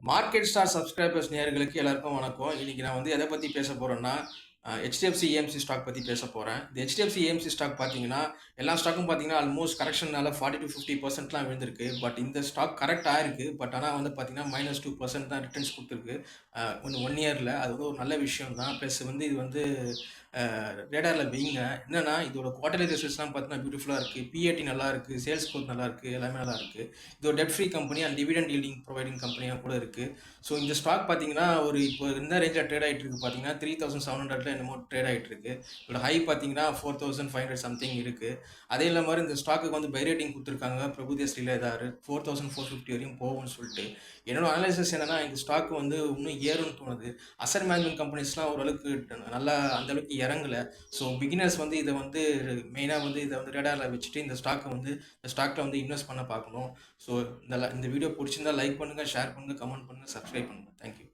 Market star subscribers நேயர்களுக்கு எல்லாருக்கும் வணக்கம். இன்னைக்கு நான் வந்து எதை பற்றி பேச போகிறேன்னா ஹெச்டிஎஃப்சி ஏஎம்சி ஸ்டாக் பற்றி பேச போகிறேன். இந்த ஹெச்டிஎஃப்சி ஏஎம்சி ஸ்டாக் பார்த்தீங்கன்னா எல்லா ஸ்டாக்கும் பார்த்தீங்கன்னா ஆல்மோஸ்ட் கரெக்ஷனால 40-50% விழுந்திருக்கு. பட் இந்த ஸ்டாக் கரெக்ட் ஆயிருக்கு. பட் ஆனால் வந்து பார்த்தீங்கன்னா -2% தான் ரிட்டர்ன்ஸ் கொடுத்துருக்கு ஒன் இயரில். அது வந்து ஒரு நல்ல விஷயம் தான். ப்ளஸ் வந்து இது வந்து ரேடாரில் வைங்க. என்னன்னா இதோட குவார்டர்லி ரிசல்ட்ஸ்லாம் பார்த்தீங்கன்னா பியூட்டிஃபுல்லாக இருக்குது. பிஏடி நல்லா இருக்குது, சேல்ஸ் க்ரோத் நல்லா இருக்குது, எல்லாமே நல்லா இருக்குது. இது ஒரு dead free company and dividend yielding providing கம்பெனியாக கூட இருக்குது. ஸோ இந்த ஸ்டாக் பார்த்தீங்கன்னா ஒரு இப்போ இந்த ரேஞ்சில் ட்ரேட் ஆகிட்டு இருக்கு பார்த்தீங்கன்னா 3700 என்னமோ ட்ரேட் ஆகிட்டு இருக்கு. இதோட ஹை பார்த்தீங்கன்னா 4500 சம்திங் இருக்குது. அதே இல்லாமல் இந்த ஸ்டாக்கு வந்து பை ரேட்டிங் கொடுத்துருக்காங்க பிரபுதேஷ் லீலாதார் 4450 வரையும் போகும்னு சொல்லிட்டு. என்னோட அனலைசிஸ் என்னன்னா இந்த ஸ்டாக் வந்து இன்னும் ஏறும்னு தோணுது. அசட் மேனேஜ்மெண்ட் கம்பெனிஸ்லாம் ஓரளவுக்கு நல்லா அந்தளவுக்கு இறங்கலை. ஸோ பிகினர்ஸ் வந்து இதை வந்து மெயினாக வந்து இதை வந்து ரேடாரில் வச்சுட்டு இந்த ஸ்டாக்கை வந்து இந்த ஸ்டாக்கில் வந்து இன்வெஸ்ட் பண்ண பார்க்கணும். ஸோ இந்த வீடியோ பிடிச்சிருந்தா லைக் பண்ணுங்கள், ஷேர் பண்ணுங்கள், கமெண்ட் பண்ணுங்கள், சப்ஸ்கிரைப் பண்ணுங்கள். தேங்க்யூ.